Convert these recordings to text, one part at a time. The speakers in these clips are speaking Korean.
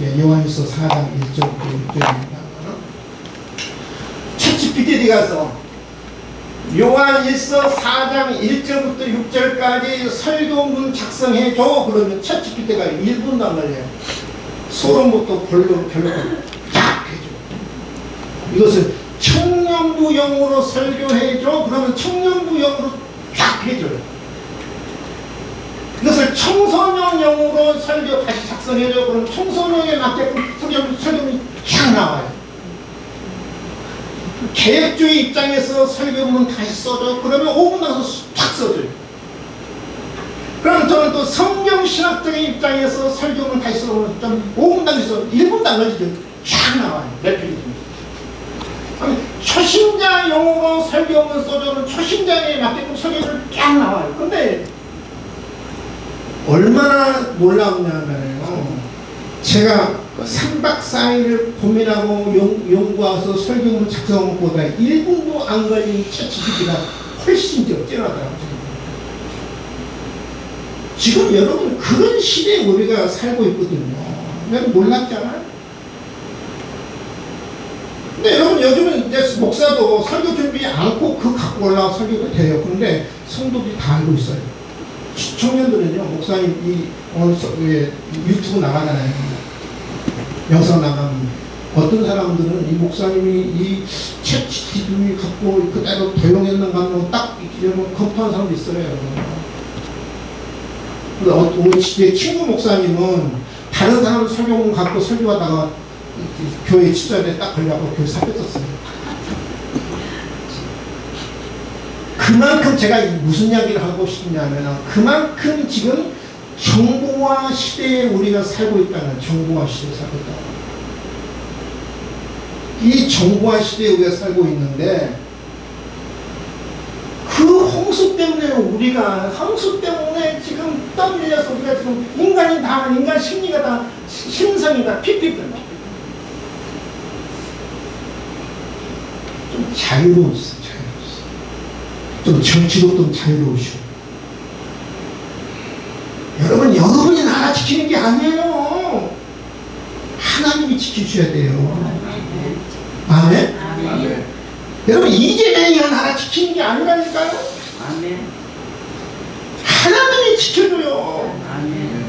읽어드릴게요. 요한일서 4장 1절부터 6절입니다. 챗GPT 가서 요한일서 4장 1절부터 6절까지 설교문 작성해줘. 그러면 챗GPT가 1분도 안 걸려요. 소름부터 결론까지 쫙 해줘. 이것을 청년부형으로 설교해줘. 그러면 청년부형으로 쫙 해줘요. 이것을 청소년형으로 설교 다시 작성해줘. 그럼 청소년에 맞게끔 설교문이 쫙 나와요. 개혁주의 입장에서 설교문은 다시 써줘. 그러면 5분 나서 쫙 써줘요. 그럼 저는 또 성경신학적인 입장에서 설교문 다시 써보면 좀 5분 단위에서 1분도 안 걸리죠. 쫙 나와요. 몇 페이지. 초신자용으로 설교문 써주면 초신자에 맞게끔 설교문을 쫙 나와요. 근데 얼마나 놀라우냐면요. 제가 3박 4일을 고민하고 연구해서 설교문 작성한 것보다 1분도 안 걸린 챗GPT가 훨씬 더 뛰어나더라고요. 지금 여러분 그런 시대에 우리가 살고 있거든요. 여러분 놀랍잖아요. 근데 여러분 요즘은 이제 목사도 설교 준비 않고 그 갖고 올라와 설교가 돼요. 그런데 성도들이 다 알고 있어요. 청년들은요, 목사님 오늘 유튜브 나가잖아요. 영상 나가면 어떤 사람들은 이 목사님이 이 챗GPT 갖고 그대로 도용했는가 하면 딱 이런 검토한 사람도 있어요. 우리 제 친구 목사님은 다른 사람 설교문 갖고 설교하다가 교회 취소에 딱 걸려갖고 교회 사표썼어요. 그만큼 제가 무슨 이야기를 하고 싶냐면 그만큼 지금 정보화 시대에 우리가 살고 있다는, 정보화 시대에 살고 있다. 이 정보화 시대에 우리가 살고 있는데 그 홍수 때문에 지금 떠밀려서 우리가 지금 인간 심리가 다 심성이 다 픽픽된다. 좀 자유로웠어. 좀 정치도 좀 자유로우시고. 여러분이 나라 지키는 게 아니에요. 하나님이 지켜주셔야 돼요. 아멘? 아멘. 여러분 이재명이 나라 지키는 게 아니라니까요. 아멘. 하나님이 지켜줘요. 아멘.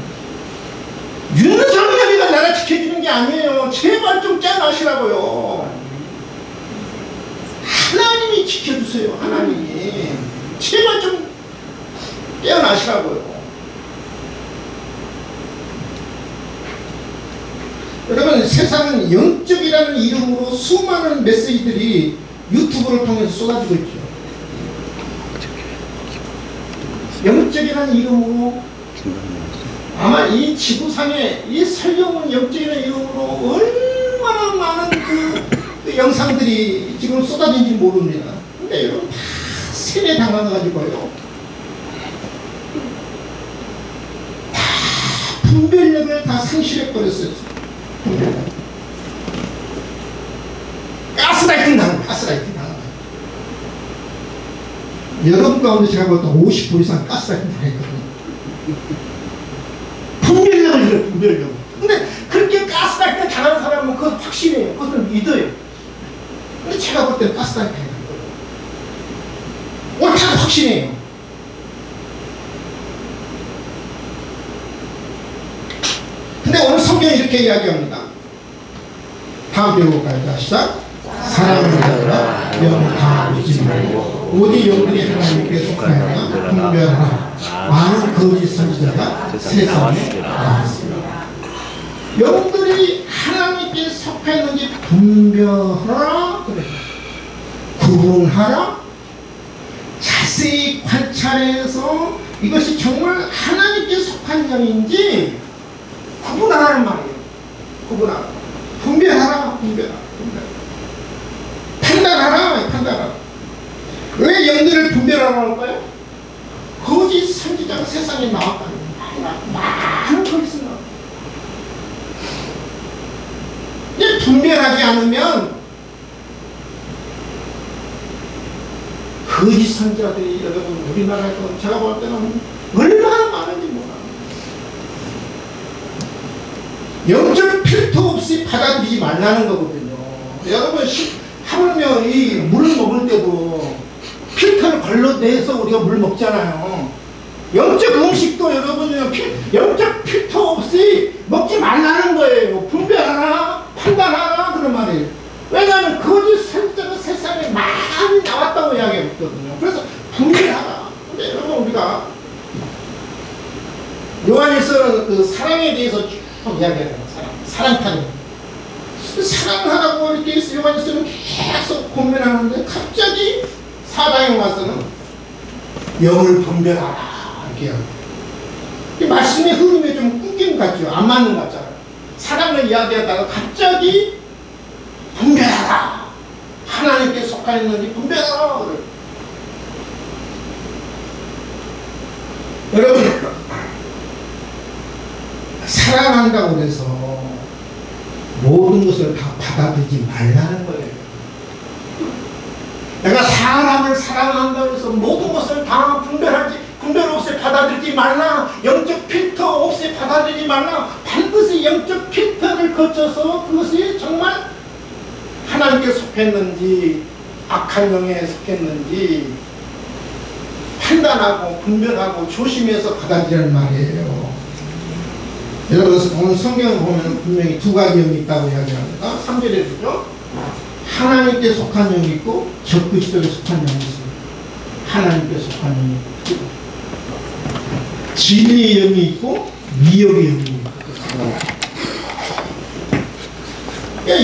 윤석열이가 나라 지켜주는 게 아니에요. 제발 좀 깨어나시라고요. 하나님이 지켜주세요. 하나님이 제발 좀 깨어나시라고요. 여러분 세상은 영적이라는 이름으로 수많은 메시지들이 유튜브를 통해서 쏟아지고 있죠. 영적이라는 이름으로 아마 이 지구상에 이 설교문 영적이라는 이름으로 얼마나 많은 그 영상들이 지금 쏟아진지 모릅니다. 근데 여러분 다 세뇌 당해가지고요. 다 분별력을 다 상실해버렸어요. 분별력. 가스라이팅 당합니다. 가스라이팅 당합니다. 여러분 가운데 제가 볼 때 50% 이상 가스라이팅 당했거든요. 분별력을 잃어요. 분별력을. 근데 그렇게 가스라이팅 당하는 사람은 그것을 확신해요. 그것을 믿어요. 근데 제가 볼 때는 가스라이팅 당했거든요. 옳다고 확신해요. 근데 오늘 성경이 이렇게 이야기합니다. 다음 배워볼까요? 시작. 사랑을 가져라 영을 다 믿지 말고 오직 영들이 하나님께 속하여라 분별하라. 많은 거짓 선지자가 세상에 나왔습니다. 영들이 하나님께 속했는지 분별하라. 그래. 구분하라. 자세히 관찰해서 이것이 정말 하나님께 속한 영인지 구분하라는 말이에요. 구분하라. 분별하라. 분별하라. 판단하라. 판단하라. 왜 영들을 분별하라고 할까요? 거짓 선지자가 세상에 나왔다는 많은 거짓을 나왔다. 분별하지 않으면 거짓 선지자들이 여러분 우리나라에서 제가 볼 때는 얼마나 많은지 몰라요. 영적 필터 없이 받아들이지 말라는 거거든요. 여러분, 하물며 이 물을 먹을 때도 필터를 걸러내서 우리가 물 먹잖아요. 영적 음식도 여러분, 영적 필터 없이 먹지 말라는 거예요. 분별하라, 판단하라, 그런 말이에요. 왜냐하면 거짓 선지자가 세상에 많이 나왔다고 이야기했거든요. 그래서 분별하라. 근데 여러분, 우리가 요한일서는 그 사랑에 대해서 쭉 이야기해요. 사랑하는. 사랑하라고 이렇게 요한일서는 계속 고민하는데 갑자기 사장에 와서는 영을 분별하라 이렇게 이야기해요. 말씀의 흐름에 좀 끊김 같죠. 안 맞는 것 같잖아요. 사랑을 이야기하다가 갑자기 분별하라. 하나님께 속하였는지 분별하라. 여러분, 사랑한다고 해서 모든 것을 다 받아들이지 말라는 거예요. 내가 사람을 사랑한다고 해서 모든 것을 다 분별 없이 받아들이지 말라. 영적 필터 없이 받아들이지 말라. 반드시 영적 필터를 거쳐서 그것이 정말 하나님께 속했는지 악한 영에 속했는지 판단하고 분별하고 조심해서 받아들이는 말이에요. 여러분, 오늘 성경을 보면 분명히 두 가지 영이 있다고 이야기합니다. 3절에 보죠. 하나님께 속한 영이 있고 적그리스도에 속한 영이 있습니다. 하나님께 속한 영이 있고 진리의 영이 있고 미혹의 영이 있고.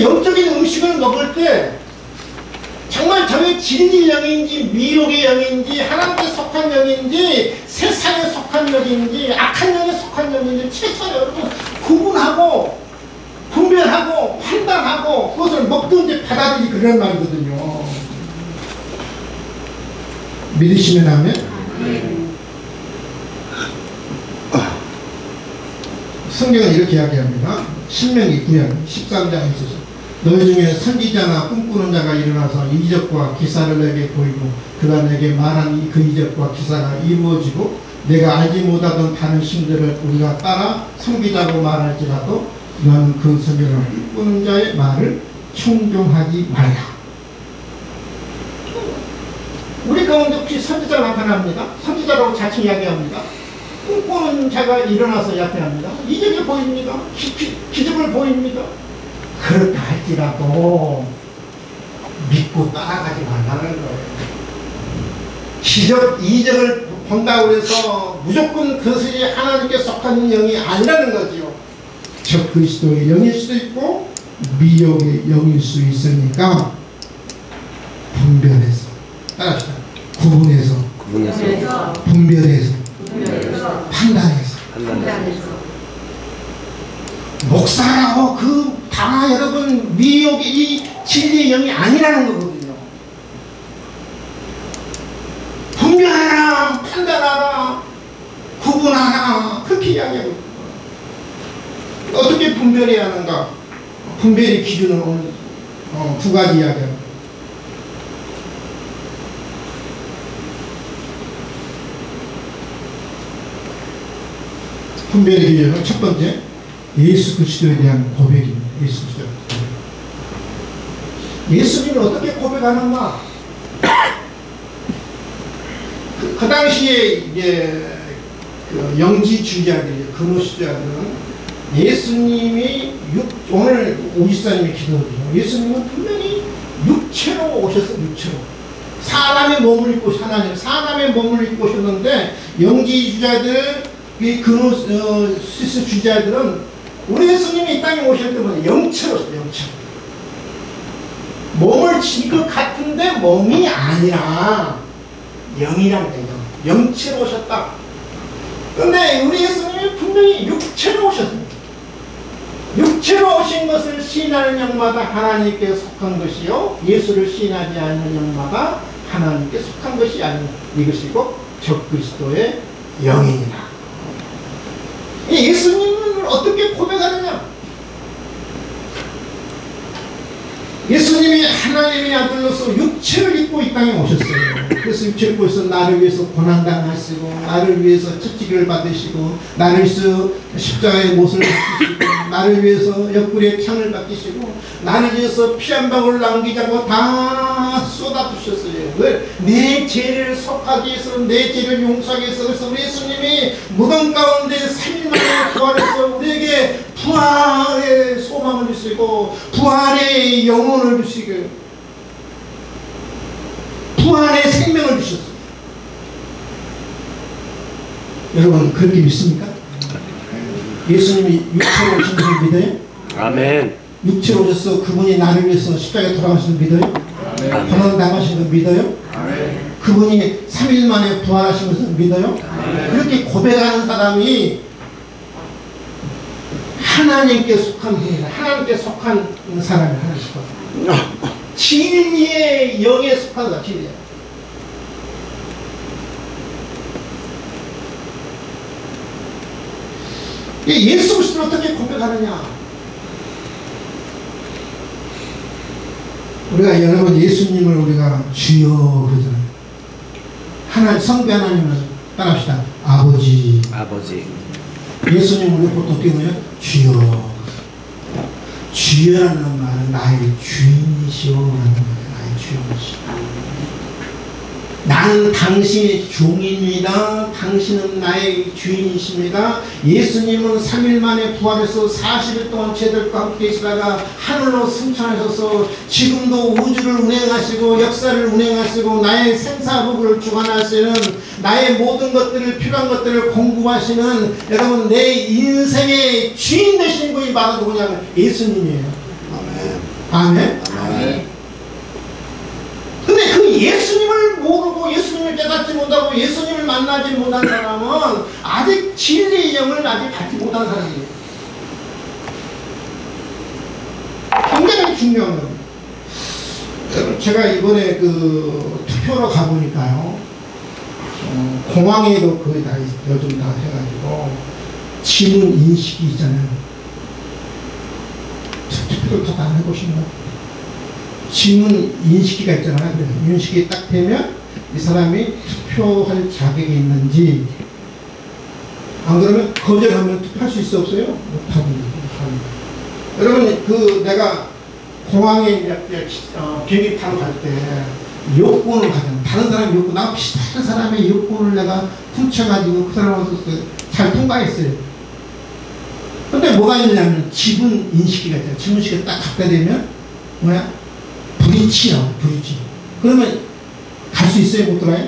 영적인 음식을 먹을 때 정말 저게 진리의 영인지 미혹의 영인지 하나님께 속한 영인지 세상에 속한 영인지 악한 영에 속한 영인지 최소한 여러분 구분하고 분별하고 판단하고 그것을 먹든지 받아들이지 그런 말이거든요. 믿으시면 하면 성경은 이렇게 이야기합니다. 신명기 9장 13장에 있어서 너희 중에 선지자나 꿈꾸는 자가 일어나서 이적과 기사를 내게 보이고 그가 내게 말한 그 이적과 기사가 이루어지고 내가 알지 못하던 다른 신들을 우리가 따라 섬기자고 말할지라도 너는 그 선지자나 꿈꾸는 자의 말을 충종하지 말라. 우리 가운데 혹시 선지자가 나타납니다. 선지자라고 자칭 이야기합니다. 꿈꾸는 자가 일어나서 나타납니다. 이적이 보입니다. 기적을 보입니다. 그렇다 할지라도 믿고 따라가지 말라는 거예요. 기적, 이적을 본다고 해서 무조건 그것이 하나님께 속한 영이 아니라는 거지요. 적그리스도의 영일 수도 있고 미혹의 영일 수 있으니까 분별해서 따라합시다. 구분해서 분별해서 판단해서 목사라고 그 다 여러분 미혹의 이 진리의 영이 아니라는 거거든요. 분별하라, 판단하라, 구분하라 그렇게 이야기하거든요. 어떻게 분별해야 하는가? 분별의 기준은 오늘 두 가지 이야기합니다. 분별의 기준은 첫 번째 예수 그리스도에 대한 고백입니다. 예수 그리스도. 예수님을 어떻게 고백하는가? 그 당시에 이제 그 영지주의자들, 근호주의자들은 예수님이 오늘 오지사님의 기도거든요. 예수님은 분명히 육체로 오셨어요. 육체로. 사람의 몸을 입고 하나님, 사람의 몸을 입고 오셨는데 영지주의자들, 이 근호주의자들은 우리 예수님이 이 땅에 오실 때는 영체로 오셨어요. 영체로. 몸을 진 것 같은데 몸이 아니라 영이라고 돼요. 영체로 오셨다. 근데 우리 예수님이 분명히 육체로 오셨습니다. 육체로 오신 것을 시인하는 영마다 하나님께 속한 것이요 예수를 시인하지 않는 영마다 하나님께 속한 것이 아닌 이것이고 적그리스도의 영이니라. 예수님을 어떻게 고백하느냐? 예수님이 하나님의 아들로서 육체를 입고 이 땅에 오셨어요. 그래서 육체를 입고 있어 나를 위해서 고난당하시고, 나를 위해서 채찍을 받으시고, 나를 위해서 십자가의 못을 받으시고, 나를 위해서 옆구리에 창을 받으시고, 나를 위해서 피 한 방울 남기지 않고 다 쏟아주셨어요. 왜? 내 죄를 속하기 위해서, 내 죄를 용서하기 위해서. 그래서 우리 예수님이 무덤 가운데 3일 만에 부활해서 우리에게 부활의 소망을 주시고, 부활의 영혼을 주시고, 부활의 생명을 주셨어요. 여러분 그렇게 믿습니까? 예수님이 육체로 오신 것을 믿어요? 아멘. 육체로 오셔서 그분이 나를 위해서 십자가에 돌아가신 걸 믿어요? 고난 당하신 걸 믿어요? 그분이 3일 만에 부활하신 것을 믿어요? 그렇게 고백하는 사람이 하나님께 속한 분이다. 하나님께 속한 사람이 하나님 속한 진리의 영에 속한다. 진리에. 예수 그리스도를 어떻게 고백하느냐? 우리가 여러분 예수님을 우리가 주여 그러잖아요. 하나님 성부 하나님을 따라합시다. 아버지. 아버지. 예수님 우리 보통 어떻게 보냐? 주여. 주여라는 말은 나의 주인이시오라는 말이에요. 나의 주인이시오. 나는 당신의 종입니다. 당신은 나의 주인이십니다. 예수님은 3일 만에 부활해서 40일 동안 제들과 함께 계시다가 하늘로 승천하셔서 지금도 우주를 운행하시고 역사를 운행하시고 나의 생사복을 주관하시는, 나의 모든 것들을, 필요한 것들을 공급하시는, 여러분 내 인생의 주인 되신 분이 바로 누구냐면 예수님이에요. 아멘. 아멘. 근데 그 예수님을 모르고 예수님을 깨닫지 못하고 예수님을 만나지 못한 사람은 아직 진리의 영을 아직 갖지 못한 사람이에요. 굉장히 중요한 겁니다. 제가 이번에 그 투표로 가보니까요, 공항에도 거의 다 요즘 다 해가지고 지문 인식이 있잖아요. 투표를 다 해보신가요? 지문 인식기가 있잖아요. 인식이 딱 되면 이 사람이 투표할 자격이 있는지, 안 그러면 거절하면 투표할 수 있어 없어요? 못합니다. 여러분 그 내가 공항에 비행기 타러 갈 때 여권을 가잖아. 다른 사람이 여권, 나랑 비슷한 사람의 여권을 내가 훔쳐가지고 그 사람한테 잘 통과했어요. 근데 뭐가 있냐면 지문 인식기가 있잖아요. 지문 인식이 딱 갖다 대면 뭐야? 브릿지요, 브릿지. 그러면 갈 수 있어요? 못 들어가요?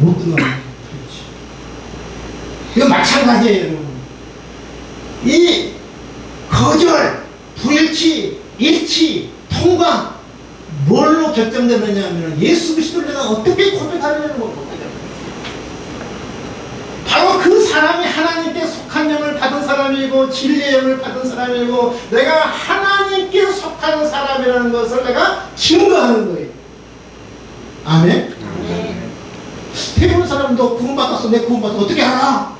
못 들어가요. 브릿지. 이거 마찬가지예요, 여러분. 이 거절, 불일치, 일치, 통과, 뭘로 결정되느냐 하면 예수 그리스도를 내가 어떻게 고백하느냐는 겁니다. 바로 그 사람이 하나님께 속한 영을 받은 사람이고 진리의 영을 받은 사람이고 내가 하나님께 속하는 사람이라는 것을 내가 증거하는 거예요. 아멘? 대부분 사람도 구원받았어. 내 구원받았어. 어떻게 알아?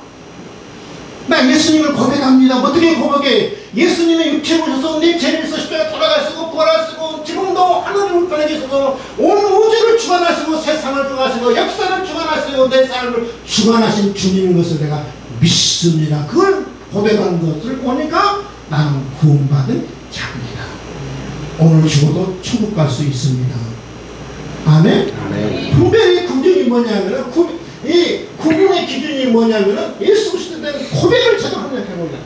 나 예수님을 고백합니다. 어떻게 고백해? 예수님의 육체를 오셔서 내 죄를 위해서 십자가에 돌아가시고 부활하시고 지금도 하늘을 우편에 계셔서 온 우주를 주관하시고 세상을 주관하시고 역사를 주관하시고 내 삶을 주관하신 주님인 것을 내가 믿습니다. 그걸 고백하는 것을 보니까 나는 구원받은 자입니다. 오늘 죽어도 천국 갈 수 있습니다. 아멘? 아멘. 분별의 기준이 뭐냐면은 이 구분의 기준이 뭐냐면은 예수 그리스도에 대한 고백을 제가 한번 해보자.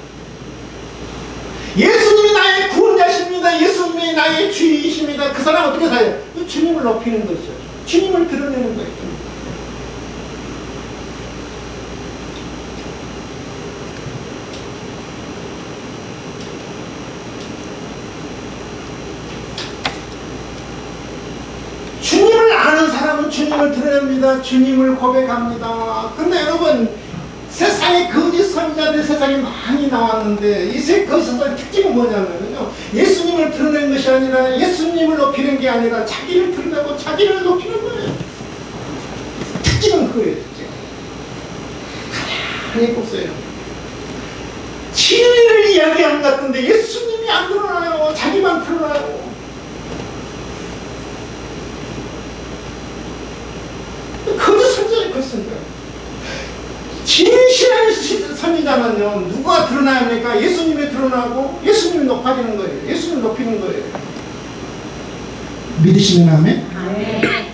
예수님이 나의 구원자십니다. 예수님이 나의 주이십니다. 그 사람 어떻게 사요? 주님을 높이는 것이죠. 주님을 드러내는 거예요. 주님을 아는 사람은 주님을 드러냅니다. 주님을 고백합니다. 근데 여러분 세상에 거짓 선지자들 세상에 많이 나왔는데 이 거짓의 특징은 뭐냐면요, 예수님을 드러낸 것이 아니라 예수님을 높이는 게 아니라 자기를 드러내고 자기를 높이는 거예요. 특징은 그거예요. 특징. 가만히 보세요. 진리를 이야기하는 것 같은데 예수님이 안 드러나요. 자기만 드러나요. 신자는요, 누가 드러나야 합니까? 예수님이 드러나고 예수님이 높아지는 거예요. 예수님 높이는 거예요. 믿으시면 아멘? 아멘.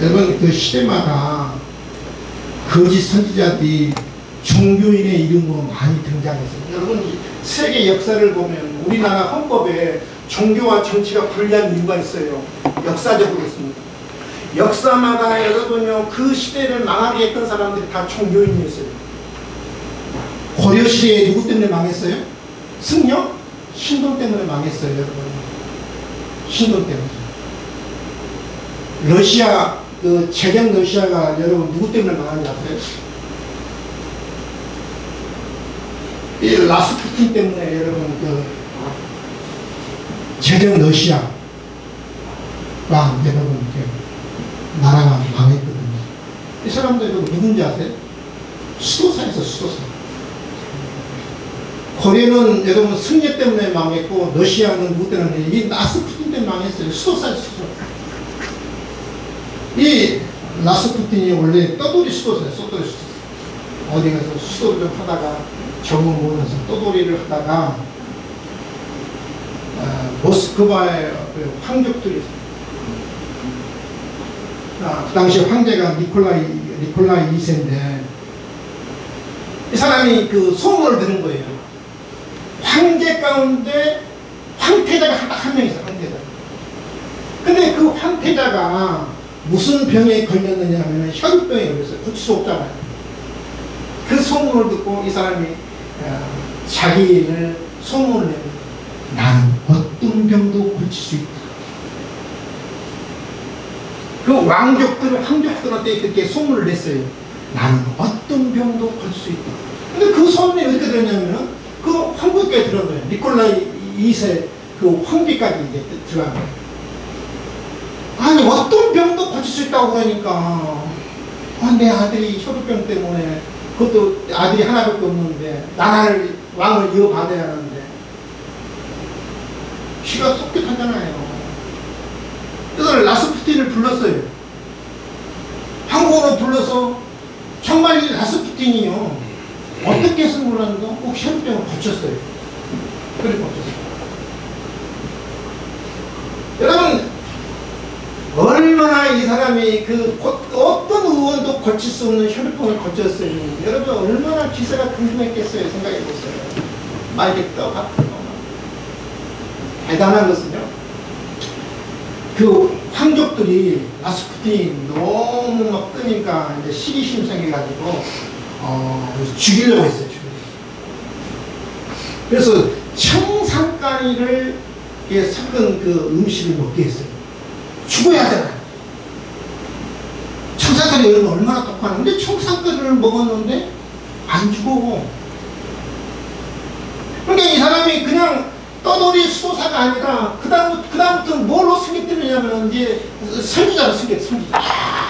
여러분, 그 시대마다 거짓 선지자들이 종교인의 이름으로 많이 등장했어요. 여러분, 세계 역사를 보면 우리나라 헌법에 종교와 정치가 분리한 이유가 있어요. 역사적으로 있습니다. 역사마다 여러분요, 그 시대를 망하게 했던 사람들이 다 종교인이었어요. 고려시대에 누구 때문에 망했어요? 승려? 신돈 때문에 망했어요, 여러분. 신돈 때문에. 러시아, 그 제정 러시아가 여러분 누구 때문에 망하는지 아세요? 이 라스푸틴 때문에 여러분 그 제정 러시아가 여러분 나라가 망했거든요. 이 사람들 누군지 아세요? 수도사에서 수도사. 고려는 여러분 승려 때문에 망했고 러시아는 누구 때문에 이 라스푸틴 때문에 망했어요. 수도사에서 수도사. 이 라스푸틴이 원래 떠돌이 수도사예요. 떠돌이 수도사. 어디 가서 수도를 하다가 정을 모으면서 떠돌이를 하다가 모스크바의 황족들이 있어요. 그 당시 황제가 니콜라이 2세인데 이 사람이 그 소문을 들은 거예요. 황제 가운데 황태자가 한 명 있어요. 황태자. 근데 그 황태자가 무슨 병에 걸렸느냐 하면 혈우병에 걸렸어요. 고칠 수 없잖아요. 그 소문을 듣고 이 사람이 자기를 소문을 내요. 나는 어떤 병도 고칠 수 있다. 그 황족들한테 그렇게 소문을 냈어요. 나는 어떤 병도 고칠 수 있다. 근데 그 소문이 어떻게 들었냐면 그 황국에 들어간 거예요. 니콜라이 2세 그 황비까지 이제 들어간 거예요. 아니 어떤 병도 고칠 수 있다고 그러니까 내 아들이 혈우병 때문에 그것도 아들이 하나밖에 없는데 나라를 왕을 이어받아야 하는데 쥐가 속깃하잖아요. 그래서 라스푸틴을 불렀어요. 한국어로 불러서 정말 이 라스푸틴이요 어떻게 해서 몰랐는가 꼭 혈우병을 고쳤어요. 그래 고쳤어요. 여러분 얼마나 이 사람이 어떤 의원도 고칠 수 없는 혈우병을 고쳤어요. 여러분 얼마나 기세가 궁금했겠어요. 생각해보세요. 말겠다 같은 거 대단한 것은요, 그 황족들이 라스푸틴이 너무 막 뜨니까 이제 시기심생해가지고 죽이려고 했어요. 그래서 청산가리를 섞은 그 음식을 먹게 했어요. 죽어야 하잖아요. 청산가리 여러분 얼마나 독하는데 청산가리를 먹었는데 안 죽어. 그러니까 이 사람이 그냥 떠돌이 수도사가 아니라 그다음부터는 뭘로 승격되느냐면 이제 선지자로 선지자.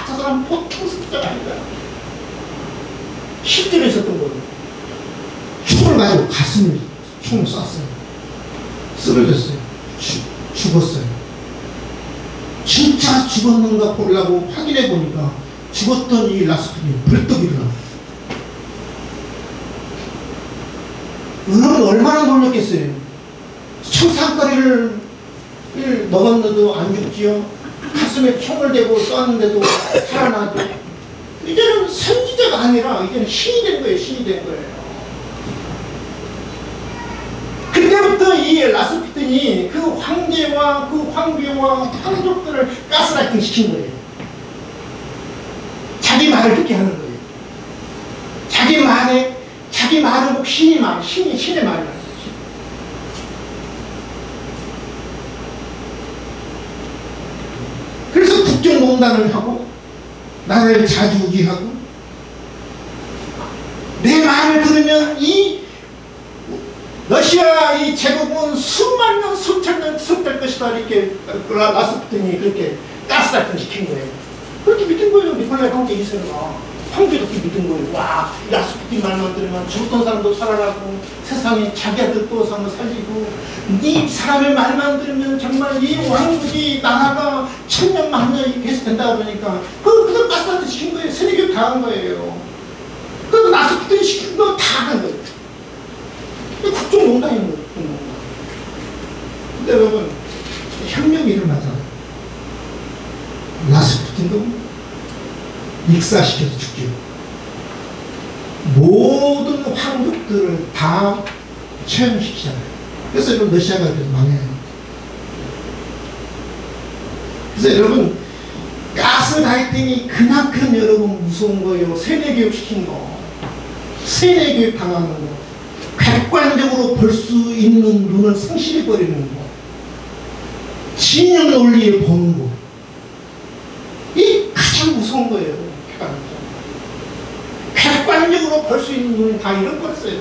저 사람 보통 선지자가 아니다. 실제로 있었던 거예요. 총을 가지고 가슴을 총을 쐈어요. 쓰러졌어요. 죽었어요. 진짜 죽었는가 보려고 확인해 보니까 죽었던 이 라스푸틴이 벌떡 일어났어요. 여러분 얼마나 놀랐겠어요. 청산가리를 먹었는데도 안 죽지요. 가슴에 총을 대고 쐈는데도 살아나죠. 이제는 선지자가 아니라 이제는 신이 된 거예요. 신이 된 거예요. 그때부터 이 라스푸틴이 그 황제와 그 황비와 황족들을 가스라이팅 시킨 거예요. 자기 말을 듣게 하는 거예요. 자기 말은 꼭 신의 말을 하는 거예요. 그래서 국정농단을 하고 나라를 자주우지하고 내 말을 들으면 이 러시아 이 제국은 수만 년, 수천 년 지속될 것이다. 이렇게 라스푸틴이 그렇게 가스라이팅 시킨 거예요. 그렇게 믿은 거예요. 니콜라이 황제 2세가. 황제롭게 믿은 거예요. 와, 라스푸틴 말만 들으면 죽었던 사람도 살아나고 세상에 자기 아들 또 살리고 이 사람의 말만 들으면 정말 이 왕국이 나라가 천년 만년이 계속된다 그러니까 그들 가스라이팅 시킨 거예요. 세례교육 다 한 거예요. 그리고 라스푸틴 시킨 거 다 한 거예요. 국정농단인 거예요. 국정농단. 근데 여러분 혁명이 일어나잖아요. 라스푸틴도 익사시켜서 죽죠. 모든 황족들을 다 체험시키잖아요. 그래서 여러분 러시아가 그래서 망해요. 그래서 여러분 가스라이팅이 그만큼 여러분 무서운 거예요. 세뇌교육 시킨 거, 세뇌교육 당하는 거, 객관적으로 볼 수 있는 눈을 상실해버리는 거, 진영 논리에 보는 거, 이 가장 무서운 거예요. 객관적으로 볼 수 있는 눈이 다 잃어버렸어요.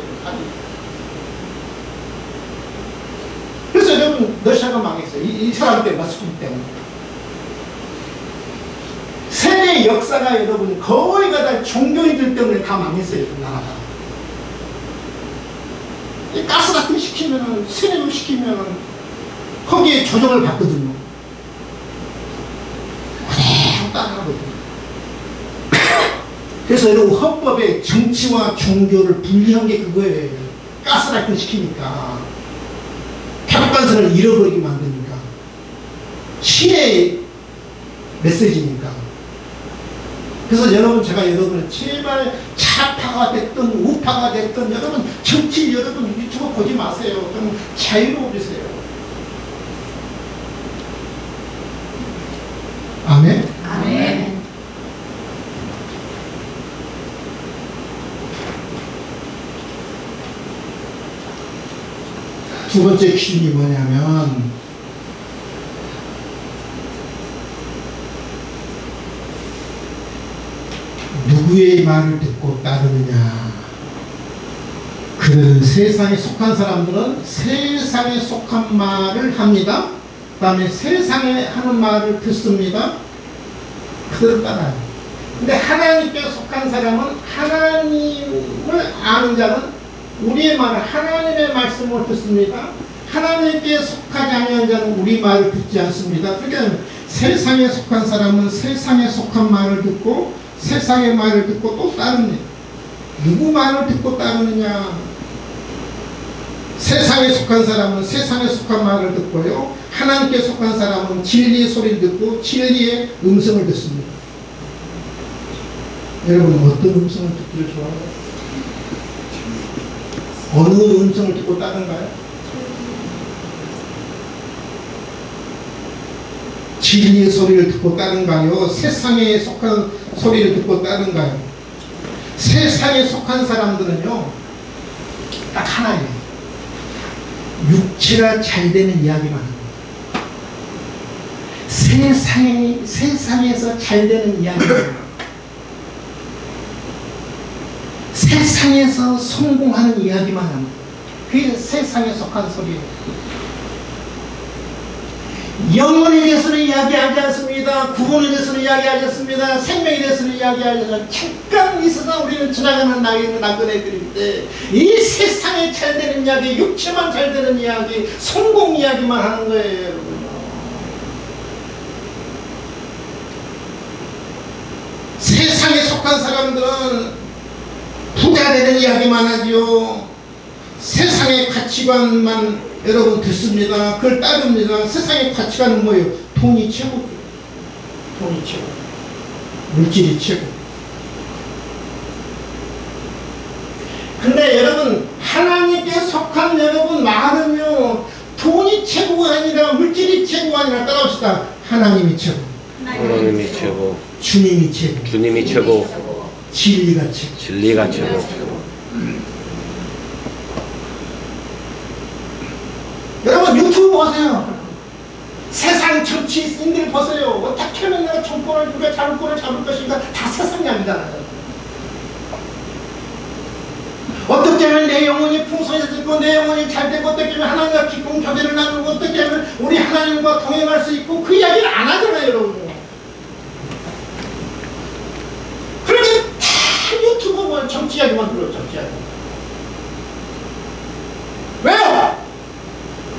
그래서 여러분 러시아가 망했어요. 이 사람 때문에, 라스푸틴 때문에. 세계 역사가 여러분 거의가 다 종교인들 때문에 다 망했어요. 나라가. 이 가스라이팅 시키면은, 세뇌를 시키면은 거기에 조정을 받거든요. 그대로 따라가거든요. 그래서 여러분 헌법에 정치와 종교를 분리한 게 그거예요. 가스라이팅 시키니까 객관성을 잃어버리게 만드니까 신의 메시지니까. 그래서 여러분 제가 여러분을 제발 좌파가 됐든 우파가 됐든 여러분 정치 여러분 유튜브 보지 마세요. 좀 자유로우세요. 아멘. 아멘. 두 번째 기준이 뭐냐면 누구의 말을 듣고 따르느냐. 그 세상에 속한 사람들은 세상에 속한 말을 합니다. 그 다음에 세상에 하는 말을 듣습니다. 그대로 따라요. 근데 하나님께 속한 사람은, 하나님을 아는 자는 우리의 말을, 하나님의 말씀을 듣습니다. 하나님께 속하지 아니한 자는 우리 말을 듣지 않습니다. 그러니까 세상에 속한 사람은 세상에 속한 말을 듣고 세상의 말을 듣고 또 따릅니다. 누구 말을 듣고 따르느냐. 세상에 속한 사람은 세상에 속한 말을 듣고요, 하나님께 속한 사람은 진리의 소리를 듣고 진리의 음성을 듣습니다. 여러분 어떤 음성을 듣기를 좋아해요? 어느 음성을 듣고 따른가요? 진리의 소리를 듣고 따른가요? 세상에 속한 소리를 듣고 따른가요? 세상에 속한 사람들은요 딱 하나예요. 육체가 잘 되는 이야기만 합니다. 세상에서 잘 되는 이야기만 합니다. 세상에서 성공하는 이야기만 합니다. 그게 세상에 속한 소리예요. 영혼에 대해서는 이야기하지 않습니다. 구원에 대해서는 이야기하지 않습니다. 생명에 대해서는 이야기하지 않습니다. 잠깐 이 세상 우리는 지나가는 나그네들인데 이 세상에 잘 되는 이야기, 육체만 잘 되는 이야기, 성공 이야기만 하는 거예요. 여러분. 세상에 속한 사람들은 부자 되는 이야기만 하지요. 세상의 가치관만 여러분 듣습니다. 그걸 따릅니다. 세상의 가치관은 뭐예요? 돈이 최고죠. 돈이 최고. 물질이 최고. 근데 여러분 하나님께 속한 여러분 말은요, 돈이 최고가 아니라 물질이 최고가 아니라 따라합시다. 하나님이 최고. 하나님이 최고. 주님이 최고. 주님이 최고. 진리가 최고. 진리가 최고. 여러분 유튜브 보세요. 세상 정치인들 보세요. 어떻게 하면 내가 정권을 누가 잡을 것인가. 다 세상 이야기잖아요. 어떻게 하면 내 영혼이 풍성해지고 내 영혼이 잘되고, 어떻게 하면 하나님과 깊은 교제를 나누고, 어떻게 하면 우리 하나님과 동행할 수 있고, 그 이야기를 안 하잖아요. 여러분. 그렇게 다 찌하기만 들었죠. 찌하기. 왜요?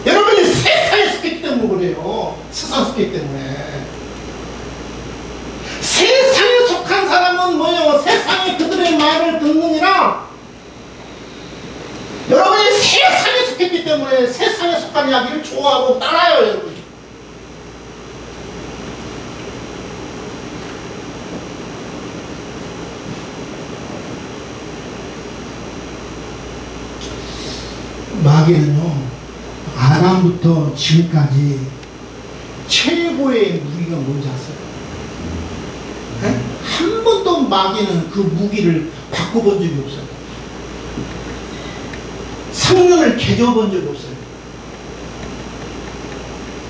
여러분이 세상에 속했기 때문에 그래요. 세상에 속했기 때문에. 세상에 속한 사람은 뭐예요? 세상에 그들의 말을 듣느니라. 여러분이 세상에 속했기 때문에 세상에 속한 이야기를 좋아하고 따라요, 여러분. 마귀는요, 아담부터 지금까지 최고의 무기가 뭔지 아세요? 네? 한 번도 마귀는 그 무기를 바꿔본 적이 없어요. 성능을 개조해본 적이 없어요.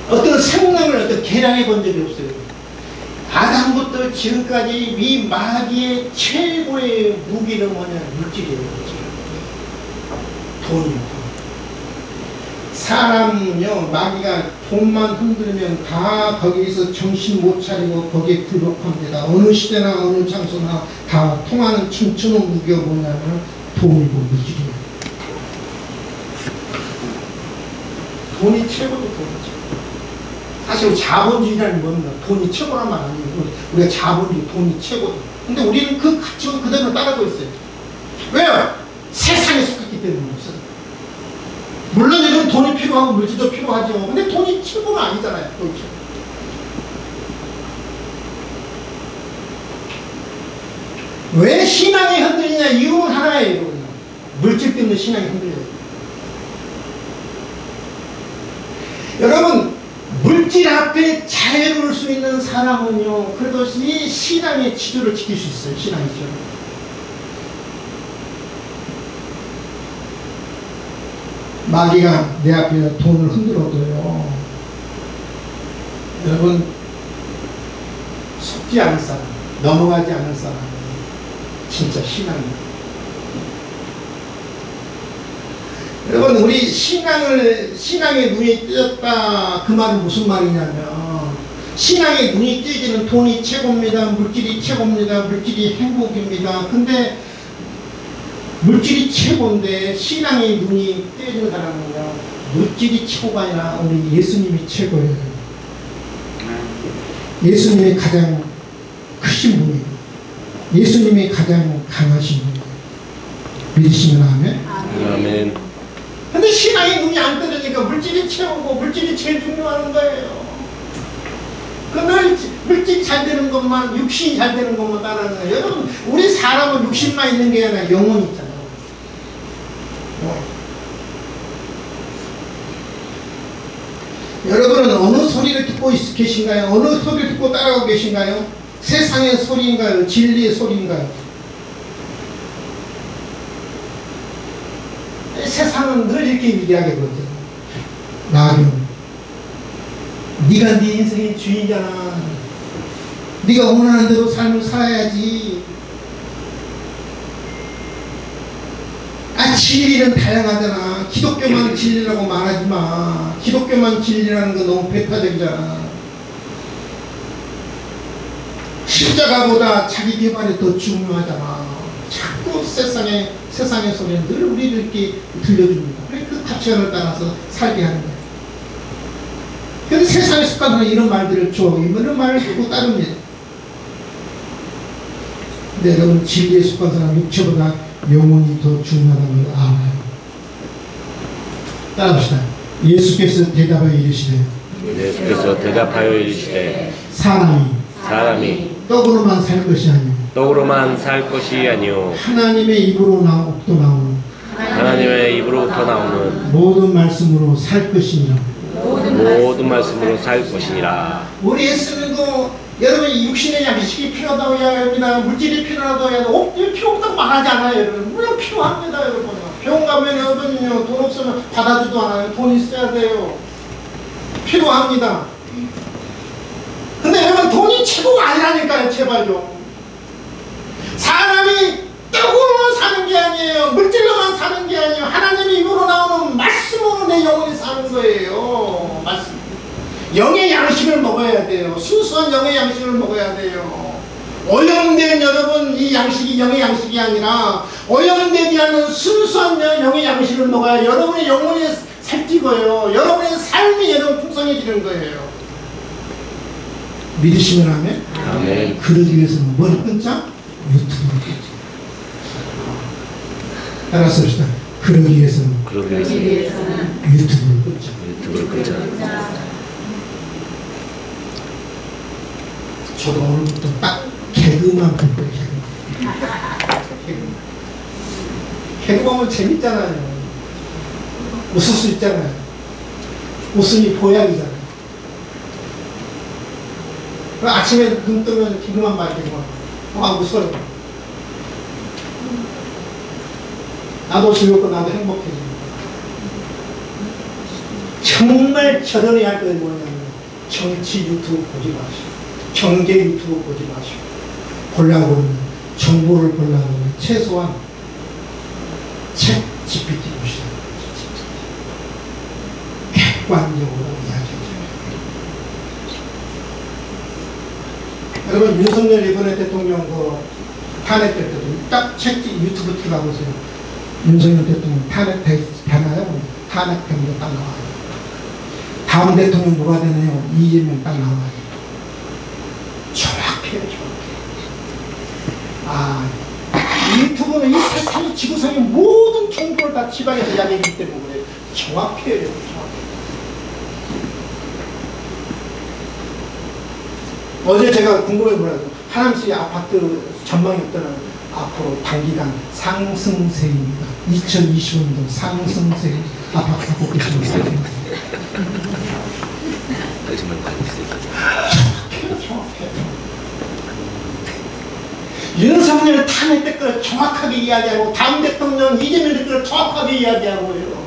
어떤 성능을 어떤 개량해 본 적이 없어요. 아담부터 지금까지 이 마귀의 최고의 무기는 뭐냐? 물질이에요. 돈이요. 사람은요, 마귀가 돈만 흔들면 다 거기에서 정신 못 차리고 거기에 굴복합니다. 어느 시대나 어느 장소나 다 통하는 춤추는 무기가 뭐냐면 돈이고 물질이에요. 돈이 최고도 돈이죠. 사실 자본주의라는 건 돈이 최고란 말 아니에요. 우리가 자본주의, 돈이 최고다. 근데 우리는 그 가치관 그대로 따라가고 있어요. 왜요? 세상에 속했기 때문에 없어요. 물론 요즘 돈이 필요하고 물질도 필요하죠. 근데 돈이 최고는 아니잖아요. 그렇죠? 왜 신앙이 흔들리냐? 이유는 하나예요. 물질 때문에 신앙이 흔들려요. 여러분, 물질 앞에 자유로울 수 있는 사람은요, 그래도 이 신앙의 지도를 지킬 수 있어요. 신앙의 지도. 마귀가 내 앞에 돈을 흔들어도요, 여러분, 속지 않을 사람, 넘어가지 않을 사람, 진짜 신앙입니다. 여러분, 우리 신앙의 눈이 뜨였다, 그 말은 무슨 말이냐면, 신앙의 눈이 뜨이지는 돈이 최고입니다, 물질이 최고입니다, 물질이 행복입니다. 근데 물질이 최고인데 신앙의 눈이 뜨여지는 사람은요, 물질이 최고가 아니라 우리 예수님이 최고예요. 예수님이 가장 크신 분이에요. 예수님이 가장 강하신 분이에요. 믿으시면 아멘? 아멘. 근데 신앙의 눈이 안 뜨니까 물질이 최고고 물질이 제일 중요한 거예요. 늘 물질이 잘 되는 것만, 육신이 잘 되는 것만 따르는 거예요. 여러분, 우리 사람은 육신만 있는 게 아니라 영혼이 있잖아요. 여러분은 어느 소리를 듣고 계신가요? 어느 소리를 듣고 따라가고 계신가요? 세상의 소리인가요? 진리의 소리인가요? 세상은 늘 이렇게 얘기하거든요. 나는 네가 네 인생의 주인이잖아. 네가 원하는 대로 삶을 살아야지. 진리는 다양하잖아. 기독교만 진리라고 말하지 마. 기독교만 진리라는 건 너무 배타적이잖아. 십자가보다 자기 개발이 더 중요하잖아. 자꾸 세상의 소리는 늘 우리를 이렇게 들려줍니다. 그래, 그 가치관을 따라서 살게 하는 거예요. 근데 세상에 속한 사람은 이런 말들을 줘. 이런 말을 듣고 따릅니다. 근데 여러분, 진리에 속한 사람은 육체보다 영혼이 더 중요하다는 걸 알아요. 따라합시다. 예수께서 대답하여 이르시되 사람이 떡으로만 살 것이 아니요 하나님의 입으로부터 나오는 모든 말씀으로 살 것이니라. 우리 예수님도 여러분 육신의 양식이 필요하다고 이야기합니다. 물질이 필요하다고 이야기합니다. 필요 없다고 말하지 않아요. 여러분, 물론 필요합니다. 여러분, 병원 가면 여러분요, 돈 없으면 받아주도 않아요. 돈 있어야 돼요. 필요합니다. 근데 여러분, 돈이 최고가 아니라니까요. 제발 좀. 사람이 떡으로만 사는 게 아니에요. 물질로만 사는 게 아니에요. 하나님의 입으로 나오는 말씀으로 내 영혼이 사는 거예요. 말씀. 영의 양식을 먹어야 돼요. 순수한 영의 양식을 먹어야 돼요. 오염된 여러분 이 양식이 영의 양식이 아니라 오염되지 않은 순수한 영의 양식을 먹어야 여러분의 영혼이 살찌고요. 여러분의 삶이 여러분 풍성해지는 거예요. 믿으시면 하면 아멘. 그러기 위해서는 뭘 끊자? 유튜브를 끊자. 따라서 합시다. 그러기 위해서는 유튜브를 끊자. 유튜브를 끄자. 저도 오늘부터 딱 개그만 볼 거예요. 개그 보면 재밌잖아요. 웃을 수 있잖아요. 웃음이 보약이잖아요. 아침에 눈 뜨면 개그만 봐야 되고 웃어요. 나도 즐겁고 나도 행복해져. 정말 절연해야 할 건 뭐냐면 정치 유튜브 보지 마시고 경제 유튜브 보지 마시고 보려고 하면 정보를 보려고 하면 최소한 책 GPT 보시라. 객관적으로 이야기해줘요. 여러분 윤석열 이번에 대통령 그 탄핵될 때도 딱 책 유튜브 틀어보세요. 윤석열 대통령 탄핵되나요? 탄핵되면 딱 나와요. 다음 대통령 누가 되나요? 이재명 딱 나와요. 정확해요, 정확해. 유튜브는 이 세상의 지구상의 모든 정보를 다 지방에서 이야기하기 때문에 정확해요, 정확해. 어제 제가 궁금해 보라고 하남시 아파트 전망이 어떠나 앞으로 단기간 상승세입니다. 2025년도 상승세 아파트 보고 있습니다. 정확해요. 윤석열 탄핵 댓글을 정확하게 이야기하고 다음 대통령 이재명 댓글을 정확하게 이야기하고요.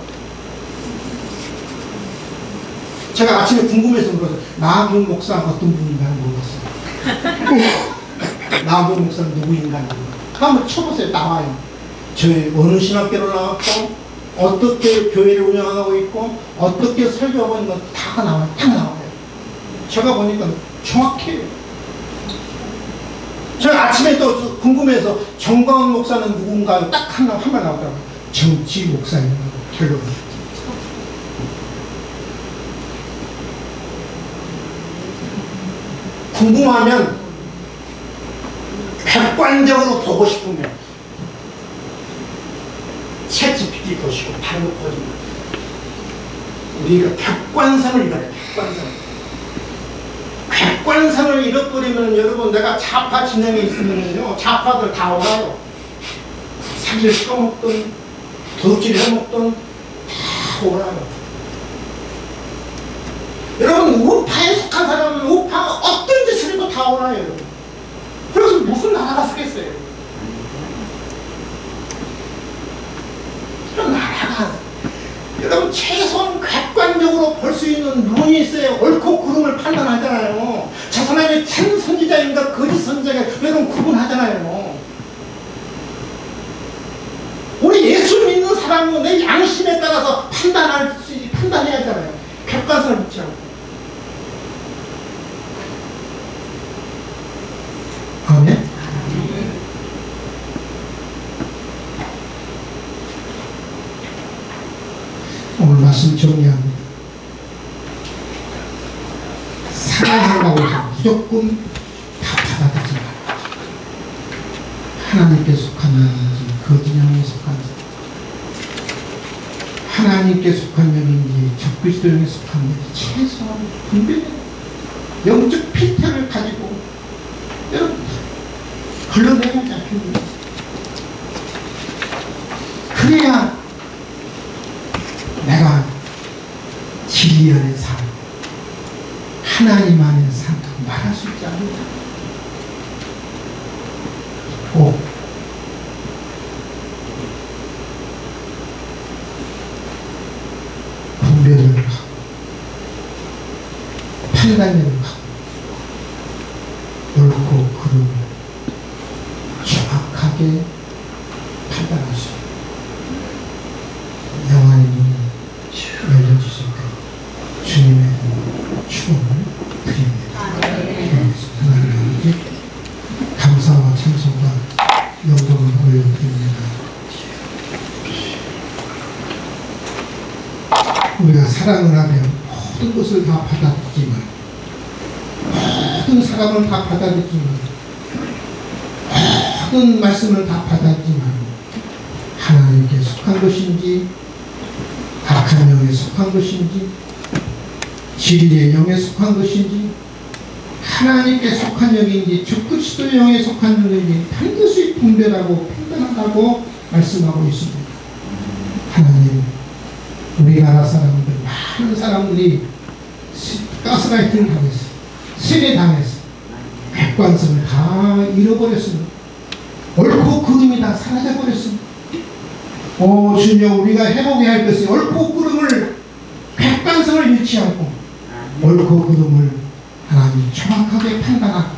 제가 아침에 궁금해서 물어서 나학용 목사가 어떤 분인가 물어봤어요. 나학용 목사는 누구인가 한번 쳐보세요. 나와요. 저희 어느 신학교로 나왔고 어떻게 교회를 운영하고 있고 어떻게 설교하고 있는 거 다 나와요. 딱 나와요. 제가 보니까 정확해요. 제가 아침에 또 궁금해서 정광훈 목사는 누군가 딱 한 말 나오더라고요. 정치 목사입니다. 결론. 궁금하면 객관적으로 보고 싶으면 챗 GPT 보시고 다른 거 보지 마. 우리가 객관성을 잃어요. 객관성을 잃어버리면 여러분 내가 좌파 진영에 있으면요 좌파들 다 오라요. 사기를 씹어먹든 도둑질 해먹든 다 오라요. 여러분 우파에 속한 사람은 우파가 어떤 짓을 해도 다 오라요. 여러분. 그래서 무슨 나라가 쓰겠어요. 이런 나라가 여러분 최소한 객관적으로 볼 수 있는 눈이 있어야 옳고 그름을 판단하잖아요. 저 사람이 참 선지자인가 거짓 선지자인가 여러분 구분하잖아요. 우리 예수 믿는 사람은 내 양심에 따라서 판단해야 하잖아요. 객관성을 믿지 않고. 아멘? 오늘 말씀 정리합니다. 사랑한다고 해서 무조건 다 받아들이지 말아요. 하나님께 속한 자인지 거짓령에 속한 자, 하나님께 속한 자인지 적그리스도에 속한 자인지 최소한 분별해요. 영적 필터를 가지고 여러분 걸러내야지 않겠니? 그래야 내가 진리 안의 삶, 하나님 안의 삶 말할 수 있지 않느냐. 분별을 하고 판단을 하고 옳고 그름을 정확하게 판단할 수 있고 영안의 눈이 열려주실 때 주님의 축원을 드립니다. 하나님 아버지 사랑을 하면 모든 것을 다 받아들이지만, 모든 사람을 다 받아들이지만, 모든 말씀을 다 받아들이지만, 하나님께 속한 것인지, 악한 영에 속한 것인지, 진리의 영에 속한 것인지, 하나님께 속한 영인지, 주 그리스도의 영에 속한 영인지 반드시 분별하고 판단한다고 말씀하고 있습니다. 하나님, 우리나라 사람들, 많은 사람들이 가스라이팅 당했어, 세뇌당했어, 객관성을 다 잃어버렸습니다. 옳고 그름이 다 사라져버렸습니다. 주여, 우리가 회복해야 할 것이 옳고 그름을, 객관성을 잃지 않고 옳고 그름을 하나님 정확하게 판단하고,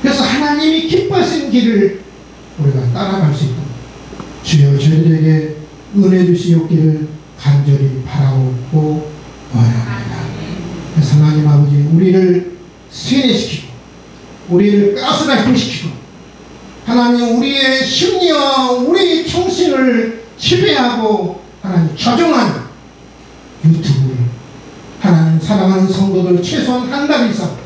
그래서 하나님이 기뻐하시는 길을 우리가 따라갈 수 있도록 주여 저희들에게 은혜 주시옵기를 간절히 바라옵고 원합니다. 그래서 하나님 아버지, 우리를 세뇌시키고 우리를 가스라이팅시키고 하나님 우리의 심리와 우리의 정신을 지배하고 하나님 조종하는 유튜브를 하나님 사랑하는 성도들 최소한 한 달 이상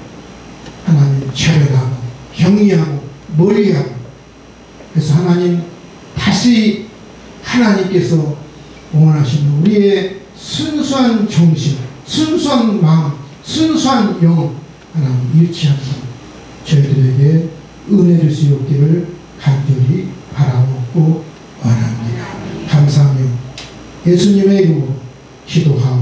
하나님 절연하고 격리하고 멀리하고, 그래서 하나님 다시 하나님께서 원하시는 우리의 순수한 정신, 순수한 마음, 순수한 영 하나님 잃지 않고 저희들에게 은혜 주시옵기를 간절히 바라옵고 원합니다. 감사하며 예수님의 이름으로 기도하옵나이다.